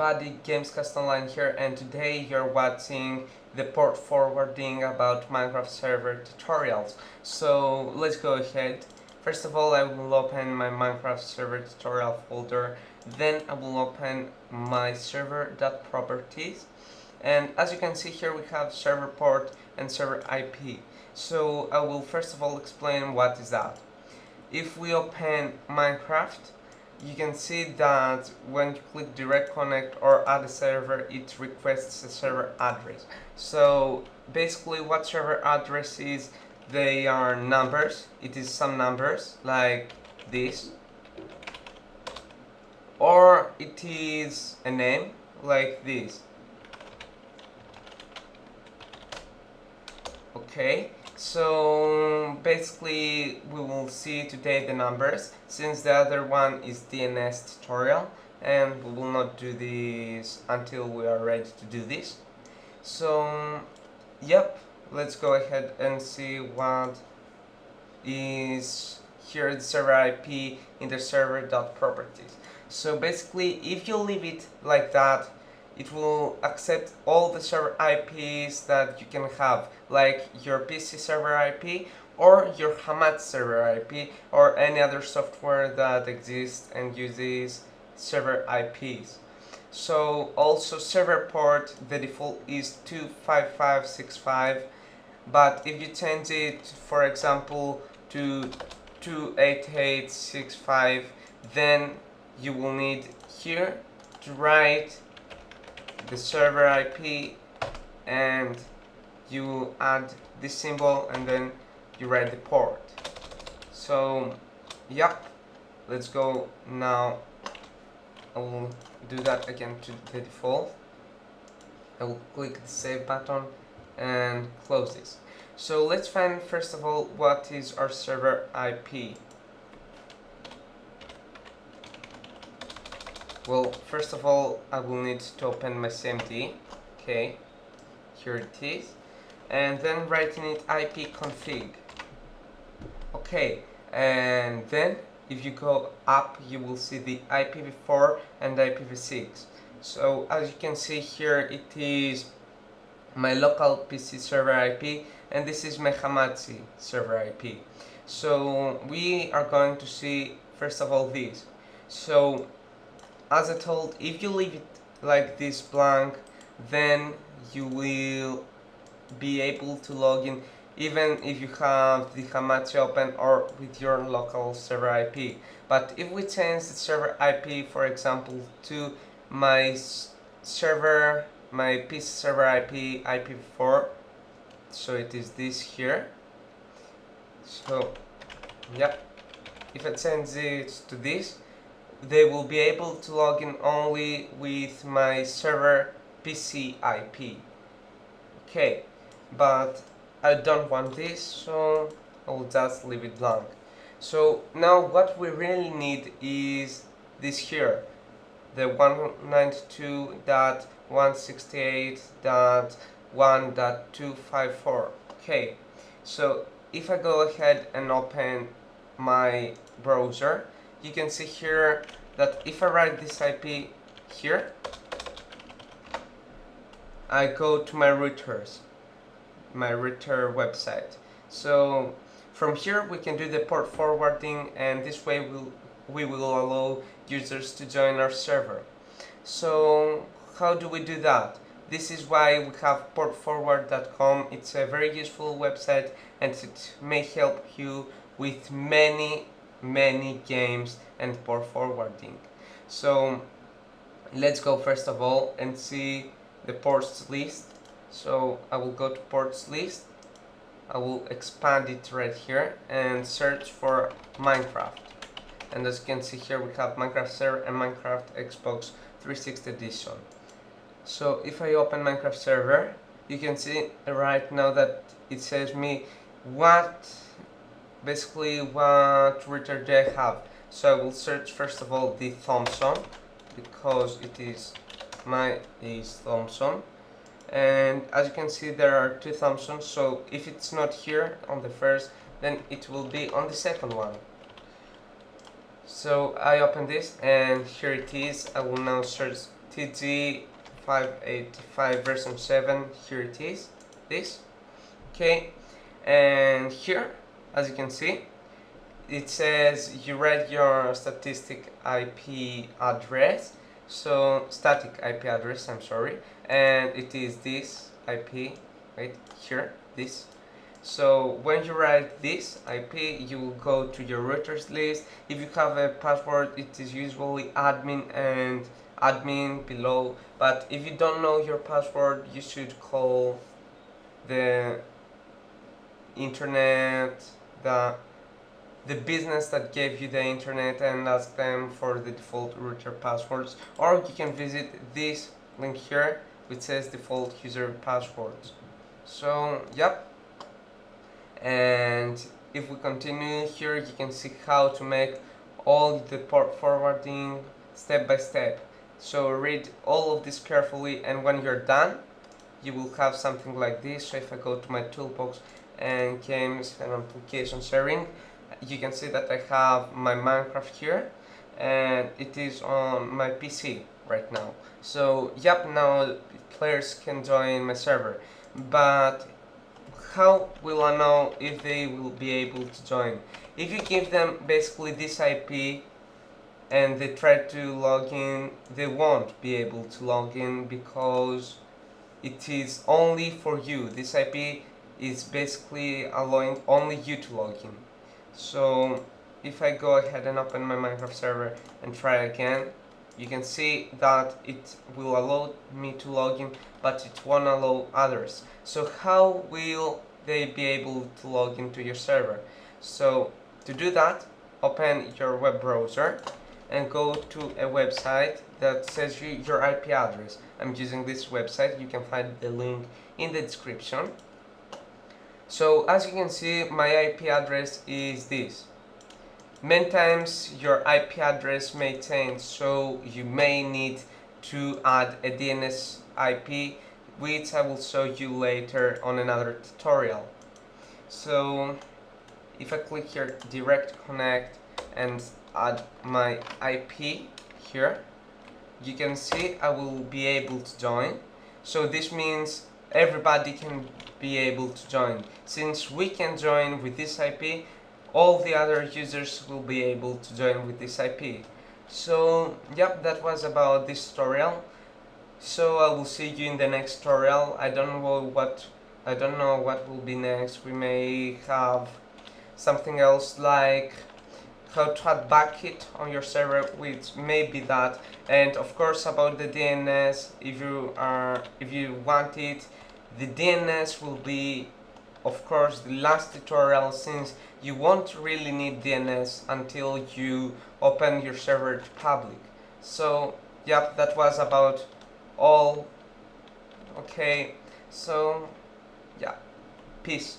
everybody, GamesCastOnline here, and today you're watching the port forwarding about Minecraft server tutorials. So let's go ahead. First of all, I will open my Minecraft server tutorial folder, then I will open my server.properties, and as you can see here we have server port and server IP. So I will first of all explain what is that. If we open Minecraft, you can see that when you click direct connect or add a server, it requests a server address. So basically what server address is, they are numbers. It is some numbers like this, or it is a name like this. Okay, so basically we will see today the numbers, since the other one is DNS tutorial and we will not do this until we are ready to do this. So yep, let's go ahead and see what is here, the server IP in the server.properties. So basically if you leave it like that, it will accept all the server IPs that you can have, like your PC server IP or your Hamat server IP or any other software that exists and uses server IPs. So also server port, the default is 25565, but if you change it, for example, to 28865, then you will need here to write the server IP and you add this symbol and then you write the port. So yep, let's go now. I will do that again to the default. I will click the save button and close this. So let's find first of all what is our server IP. Well, first of all, I will need to open my CMD. Okay, here it is, and then writing it ipconfig. Okay, and then if you go up, you will see the IPv4 and IPv6. So as you can see here, it is my local PC server IP, and this is my Hamachi server IP. So we are going to see first of all this. So as I told, if you leave it like this blank, then you will be able to log in even if you have the Hamachi open or with your local server IP. But if we change the server IP, for example, to my server, my PC server IP, IPv4, so it is this here. So yep, if I change it to this, they will be able to log in only with my server PC IP. Okay, but I don't want this, so I will just leave it blank. So now what we really need is this here, the 192.168.1.254. Okay, so if I go ahead and open my browser, you can see here that if I write this IP here, I go to my router website. So from here we can do the port forwarding, and this way we will allow users to join our server. So how do we do that? This is why we have portforward.com. It's a very useful website and it may help you with many games and port forwarding. So let's go first of all and see the ports list. So I will go to ports list, I will expand it right here and search for Minecraft, and as you can see here we have Minecraft server and Minecraft Xbox 360 edition. So if I open Minecraft server, you can see right now that it says me basically what router do I have. So I will search first of all the Thompson, because it is Thompson, and as you can see there are two Thompsons, so if it's not here on the first, then it will be on the second one. So I open this and here it is. I will now search TG585 version 7, here it is, this, okay, and here, as you can see, it says you write your static IP address, so static IP address, I'm sorry, and it is this IP, right here, this. So when you write this IP, you will go to your routers list. If you have a password, it is usually admin and admin below, but if you don't know your password, you should call the internet, the business that gave you the internet, and ask them for the default router passwords, or you can visit this link here which says default user passwords. So yep, and if we continue here, you can see how to make all the port forwarding step by step. So read all of this carefully, and when you're done, you will have something like this. So if I go to my toolbox and games and application sharing, you can see that I have my Minecraft here, and it is on my PC right now. So yep, now players can join my server, but how will I know if they will be able to join? If you give them basically this IP and they try to log in, they won't be able to log in because it is only for you. This IP is basically allowing only you to log in. So if I go ahead and open my Minecraft server and try again, you can see that it will allow me to log in, but it won't allow others. So how will they be able to log into your server? So to do that, open your web browser and go to a website that says your IP address. I'm using this website. You can find the link in the description. So as you can see, my IP address is this. Many times your IP address may change, so you may need to add a DNS IP, which I will show you later on another tutorial. So if I click here, direct connect, and add my IP here, you can see I will be able to join. So this means everybody can be able to join. Since we can join with this IP, all the other users will be able to join with this IP. So yep, that was about this tutorial. So I will see you in the next tutorial. I don't know what will be next. We may have something else like how to add bucket on your server, which may be that, and of course about the DNS. If you want it, the DNS will be of course the last tutorial, since you won't really need DNS until you open your server to public. So yep, that was about all. Okay, so yeah, peace.